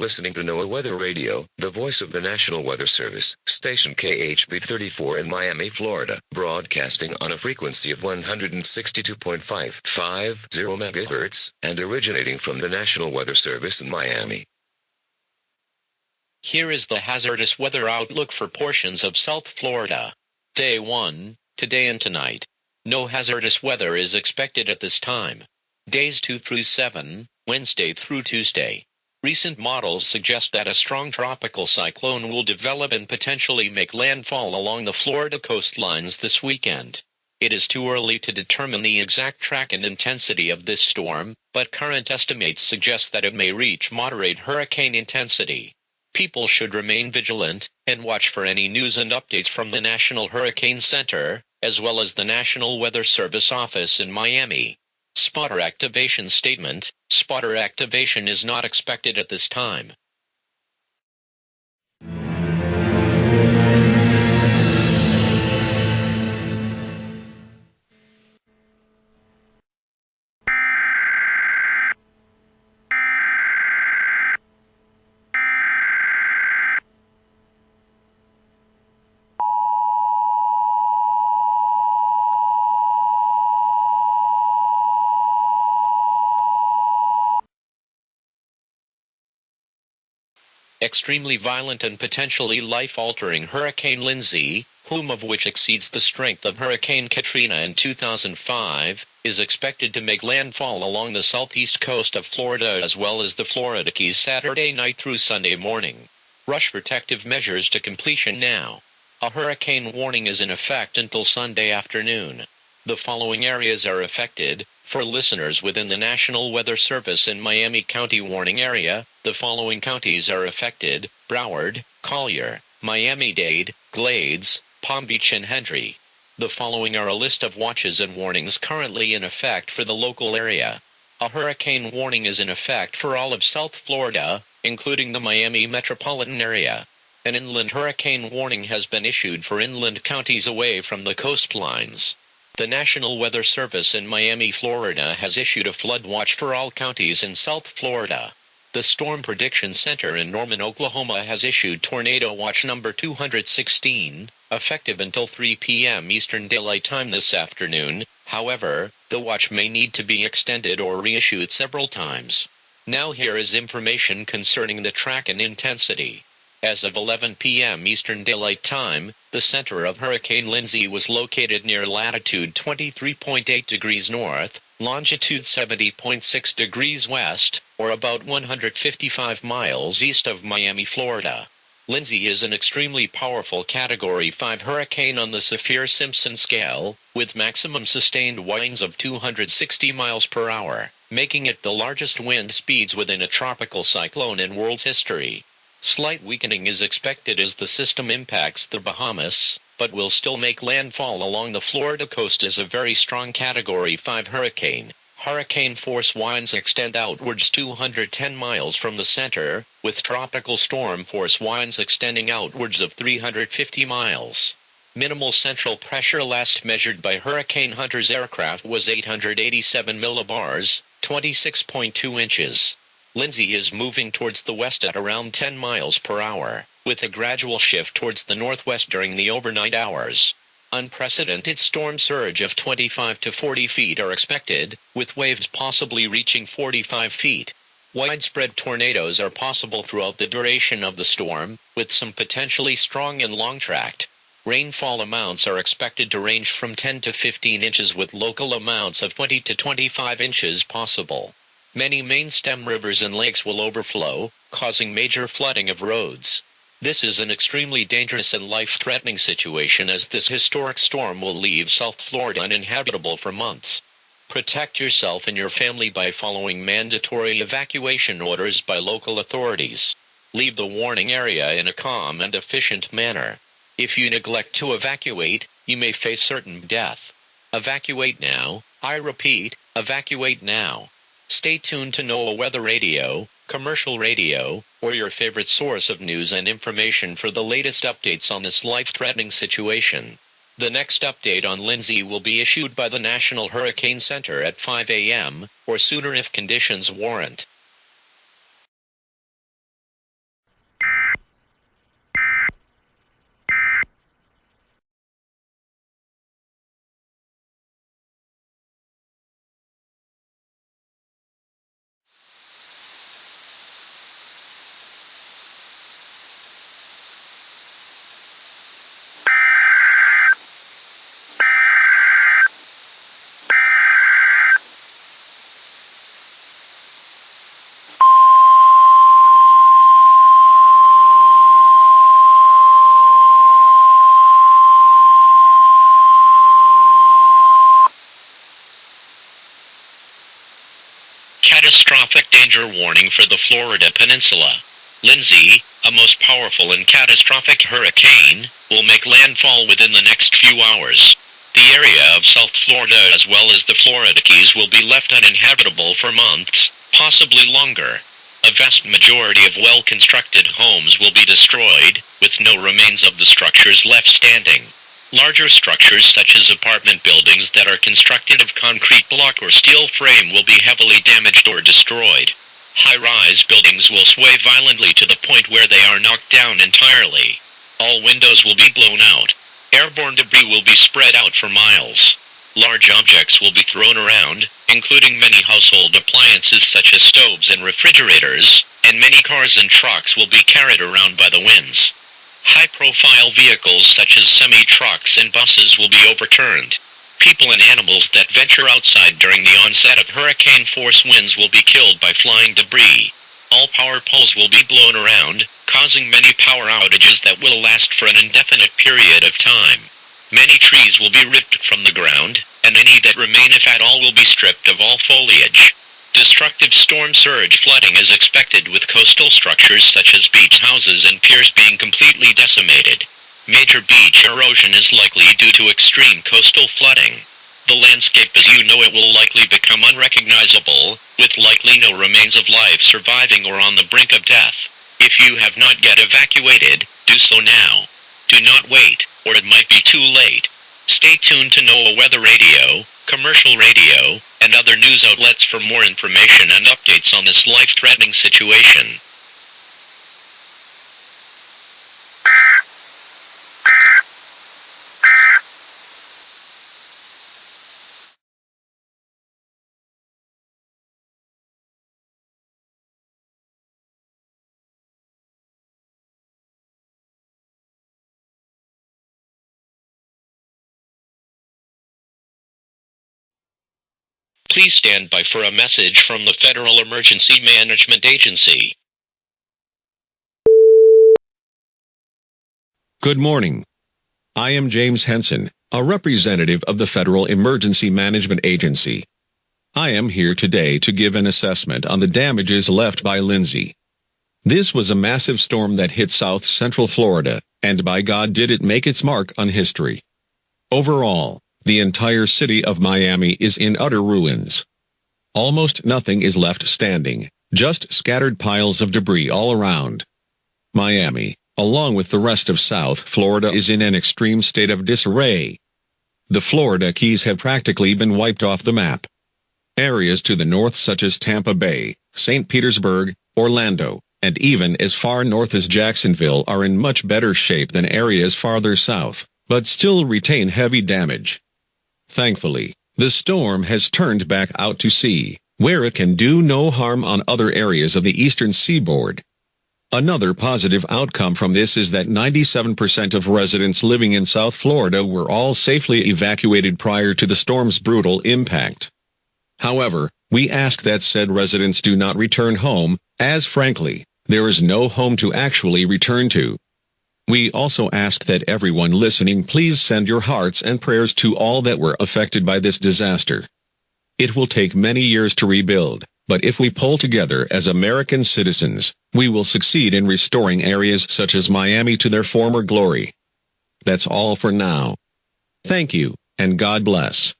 listening to NOAA Weather Radio, the voice of the National Weather Service, station KHB 34 in Miami, Florida, broadcasting on a frequency of 162.550 MHz, and originating from the National Weather Service in Miami. Here is the hazardous weather outlook for portions of South Florida. Day 1, today and tonight. No hazardous weather is expected at this time. Days 2 through 7, Wednesday through Tuesday. Recent models suggest that a strong tropical cyclone will develop and potentially make landfall along the Florida coastlines this weekend. It is too early to determine the exact track and intensity of this storm, but current estimates suggest that it may reach moderate hurricane intensity. People should remain vigilant and watch for any news and updates from the National Hurricane Center, as well as the National Weather Service office in Miami. Spotter activation statement: spotter activation is not expected at this time. Extremely violent and potentially life-altering Hurricane Lindsay, whom of which exceeds the strength of Hurricane Katrina in 2005, is expected to make landfall along the southeast coast of Florida as well as the Florida Keys Saturday night through Sunday morning. Rush protective measures to completion now. A hurricane warning is in effect until Sunday afternoon. The following areas are affected. For listeners within the National Weather Service in Miami County warning area, the following counties are affected: Broward, Collier, Miami-Dade, Glades, Palm Beach and Hendry. The following are a list of watches and warnings currently in effect for the local area. A hurricane warning is in effect for all of South Florida, including the Miami metropolitan area. An inland hurricane warning has been issued for inland counties away from the coastlines. The National Weather Service in Miami, Florida has issued a flood watch for all counties in South Florida. The Storm Prediction Center in Norman, Oklahoma has issued Tornado Watch number 216, effective until 3 p.m. Eastern Daylight Time this afternoon. However, the watch may need to be extended or reissued several times. Now here is information concerning the track and intensity. As of 11 p.m. Eastern Daylight Time, the center of Hurricane Lindsay was located near latitude 23.8 degrees north, longitude 70.6 degrees west, or about 155 miles east of Miami, Florida. Lindsay is an extremely powerful Category 5 hurricane on the Saffir-Simpson scale, with maximum sustained winds of 260 miles per hour, making it the largest wind speeds within a tropical cyclone in world's history. Slight weakening is expected as the system impacts the Bahamas, but will still make landfall along the Florida coast as a very strong Category 5 hurricane. Hurricane force winds extend outwards 210 miles from the center, with tropical storm force winds extending outwards of 350 miles. Minimal central pressure last measured by Hurricane Hunter's aircraft was 887 millibars, 26.2 inches. Lindsay is moving towards the west at around 10 miles per hour, with a gradual shift towards the northwest during the overnight hours. Unprecedented storm surge of 25 to 40 feet are expected, with waves possibly reaching 45 feet. Widespread tornadoes are possible throughout the duration of the storm, with some potentially strong and long-tracked. Rainfall amounts are expected to range from 10 to 15 inches with local amounts of 20 to 25 inches possible. Many main stem rivers and lakes will overflow, causing major flooding of roads. This is an extremely dangerous and life-threatening situation as this historic storm will leave South Florida uninhabitable for months. Protect yourself and your family by following mandatory evacuation orders by local authorities. Leave the warning area in a calm and efficient manner. If you neglect to evacuate, you may face certain death. Evacuate now. I repeat, evacuate now. Stay tuned to NOAA Weather Radio, commercial radio, or your favorite source of news and information for the latest updates on this life-threatening situation. The next update on Lindsay will be issued by the National Hurricane Center at 5 a.m., or sooner if conditions warrant. Catastrophic danger warning for the Florida Peninsula. Lindsay, a most powerful and catastrophic hurricane, will make landfall within the next few hours. The area of South Florida as well as the Florida Keys will be left uninhabitable for months, possibly longer. A vast majority of well-constructed homes will be destroyed, with no remains of the structures left standing. Larger structures such as apartment buildings that are constructed of concrete block or steel frame will be heavily damaged or destroyed. High-rise buildings will sway violently to the point where they are knocked down entirely. All windows will be blown out. Airborne debris will be spread out for miles. Large objects will be thrown around, including many household appliances such as stoves and refrigerators, and many cars and trucks will be carried around by the winds. High-profile vehicles such as semi-trucks and buses will be overturned. People and animals that venture outside during the onset of hurricane-force winds will be killed by flying debris. All power poles will be blown around, causing many power outages that will last for an indefinite period of time. Many trees will be ripped from the ground, and any that remain if at all will be stripped of all foliage. Destructive storm surge flooding is expected with coastal structures such as beach houses and piers being completely decimated. Major beach erosion is likely due to extreme coastal flooding. The landscape as you know it will likely become unrecognizable, with likely no remains of life surviving or on the brink of death. If you have not yet evacuated, do so now. Do not wait, or it might be too late. Stay tuned to NOAA Weather Radio, commercial radio, and other news outlets for more information and updates on this life-threatening situation. Please stand by for a message from the Federal Emergency Management Agency. Good morning. I am James Henson, a representative of the Federal Emergency Management Agency. I am here today to give an assessment on the damages left by Lindsay. This was a massive storm that hit South Central Florida, and by God did it make its mark on history. Overall, the entire city of Miami is in utter ruins. Almost nothing is left standing, just scattered piles of debris all around. Miami, along with the rest of South Florida, is in an extreme state of disarray. The Florida Keys have practically been wiped off the map. Areas to the north such as Tampa Bay, St. Petersburg, Orlando, and even as far north as Jacksonville are in much better shape than areas farther south, but still retain heavy damage. Thankfully, the storm has turned back out to sea, where it can do no harm on other areas of the eastern seaboard. Another positive outcome from this is that 97% of residents living in South Florida were all safely evacuated prior to the storm's brutal impact. However, we ask that said residents do not return home, as frankly, there is no home to actually return to. We also ask that everyone listening please send your hearts and prayers to all that were affected by this disaster. It will take many years to rebuild, but if we pull together as American citizens, we will succeed in restoring areas such as Miami to their former glory. That's all for now. Thank you, and God bless.